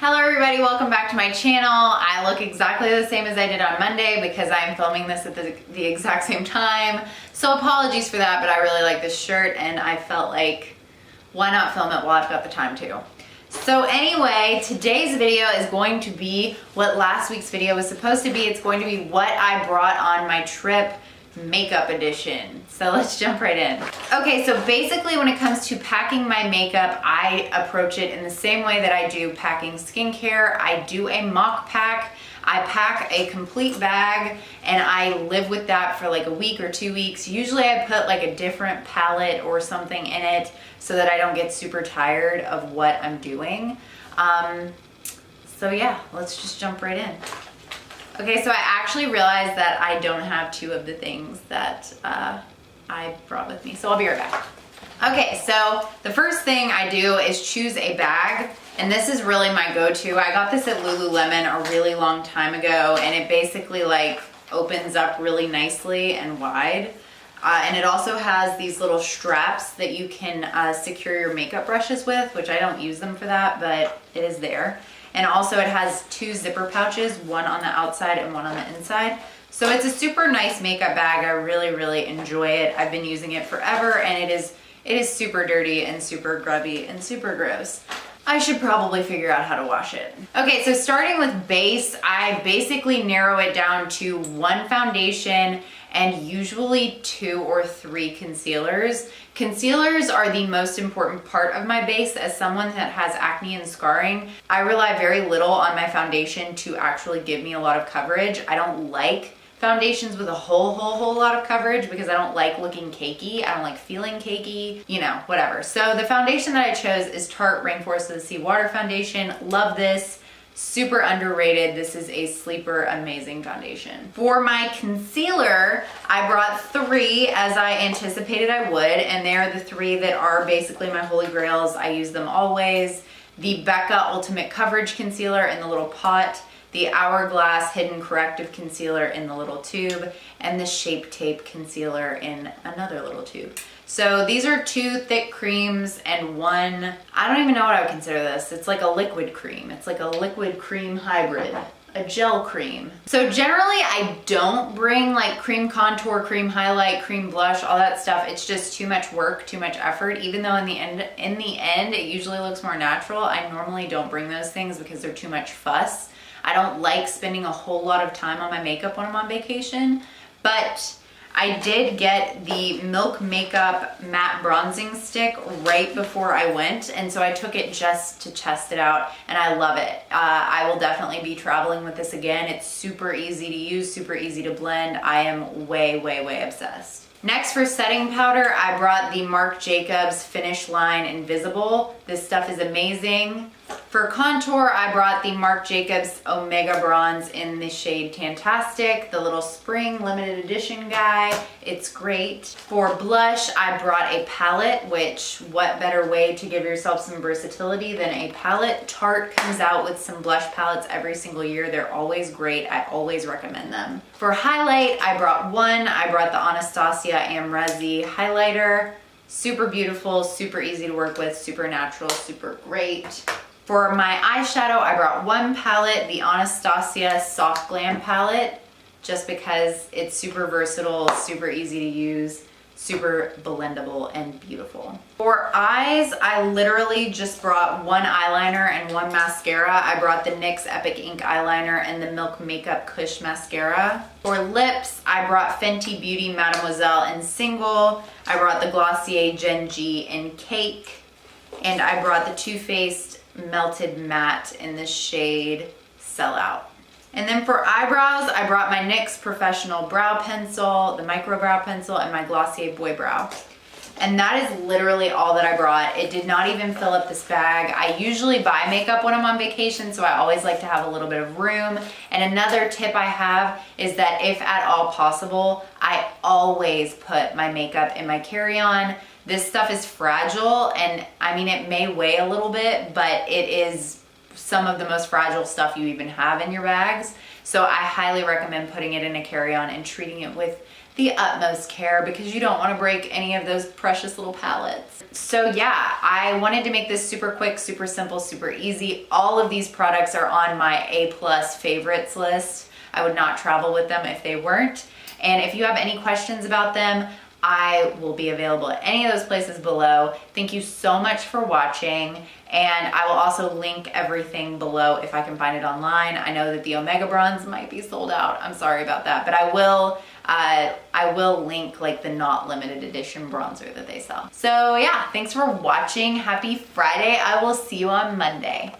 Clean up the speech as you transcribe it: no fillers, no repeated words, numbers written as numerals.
Hello everybody, welcome back to my channel. I look exactly the same as I did on Monday because I'm filming this at the exact same time. So apologies for that, but I really like this shirt and I felt like, why not film it while I've got the time to? So anyway, today's video is going to be what last week's video was supposed to be. It's going to be what I brought on my trip, makeup edition. So let's jump right in. Okay, so basically when it comes to packing my makeup, I approach it in the same way that I do packing skincare. I do a mock pack. I pack a complete bag and I live with that for like a week or 2 weeks. Usually I put like a different palette or something in it so that I don't get super tired of what I'm doing. So yeah, let's just jump right in. Okay, so I actually realized that I don't have two of the things that I brought with me, so I'll be right back. Okay, so the first thing I do is choose a bag, and this is really my go-to. I got this at Lululemon a really long time ago, and it basically like opens up really nicely and wide. And it also has these little straps that you can secure your makeup brushes with, which I don't use them for that, but it is there. And also it has two zipper pouches, one on the outside and one on the inside. So it's a super nice makeup bag. I really enjoy it. I've been using it forever and it is super dirty and super grubby and super gross. I should probably figure out how to wash it. Okay, so starting with base, I basically narrow it down to one foundation and usually 2 or 3 concealers. Concealers are the most important part of my base. As someone that has acne and scarring, I rely very little on my foundation to actually give me a lot of coverage. I don't like foundations with a whole lot of coverage because I don't like looking cakey. I don't like feeling cakey, you know, whatever. So the foundation that I chose is Tarte Rainforest of the Sea Water Foundation. Love this. Super underrated. This is a sleeper, amazing foundation. For my concealer, I brought 3 as I anticipated I would, and they are the 3 that are basically my holy grails. I use them always. The Becca Ultimate Coverage Concealer in the little pot, the Hourglass Hidden Corrective Concealer in the little tube, and the Shape Tape Concealer in another little tube. So these are 2 thick creams and one, I don't even know what I would consider this. It's like a liquid cream. It's like a liquid cream hybrid, a gel cream. So generally I don't bring like cream contour, cream highlight, cream blush, all that stuff. It's just too much work, too much effort. Even though in the end, it usually looks more natural. I normally don't bring those things because they're too much fuss. I don't like spending a whole lot of time on my makeup when I'm on vacation, but I did get the Milk Makeup Matte Bronzing Stick right before I went, and so I took it just to test it out, and I love it. I will definitely be traveling with this again. It's super easy to use, super easy to blend. I am way obsessed. Next, for setting powder, I brought the Marc Jacobs Finish Line Invisible. This stuff is amazing. For contour, I brought the Marc Jacobs Omega Bronze in the shade Tantastic, the little spring limited edition guy. It's great. For blush, I brought a palette, which what better way to give yourself some versatility than a palette? Tarte comes out with some blush palettes every single year. They're always great. I always recommend them. For highlight, I brought one. I brought the Anastasia Amrezy highlighter. Super beautiful, super easy to work with, super natural, super great. For my eyeshadow, I brought one palette, the Anastasia Soft Glam palette, just because it's super versatile, super easy to use, super blendable and beautiful. For eyes, I literally just brought one eyeliner and one mascara. I brought the NYX Epic Ink eyeliner and the Milk Makeup Kush mascara. For lips, I brought Fenty Beauty Mademoiselle in Single. I brought the Glossier Gen G in Cake. And I brought the Too Faced Melted Matte in the shade Sellout. And then for eyebrows, I brought my NYX Professional Brow Pencil, the Micro Brow Pencil, and my Glossier Boy Brow. And that is literally all that I brought. It did not even fill up this bag. I usually buy makeup when I'm on vacation, so I always like to have a little bit of room. And another tip I have is that if at all possible, I always put my makeup in my carry-on. This stuff is fragile, and I mean, it may weigh a little bit, but it is some of the most fragile stuff you even have in your bags. So I highly recommend putting it in a carry-on and treating it with the utmost care because you don't want to break any of those precious little palettes. So yeah, I wanted to make this super quick, super simple, super easy. All of these products are on my A+ favorites list. I would not travel with them if they weren't. And if you have any questions about them, I will be available at any of those places below. Thank you so much for watching. And I will also link everything below if I can find it online. I know that the Omega Bronze might be sold out. I'm sorry about that, but I will link like the not limited edition bronzer that they sell. So yeah, thanks for watching. Happy Friday. I will see you on Monday.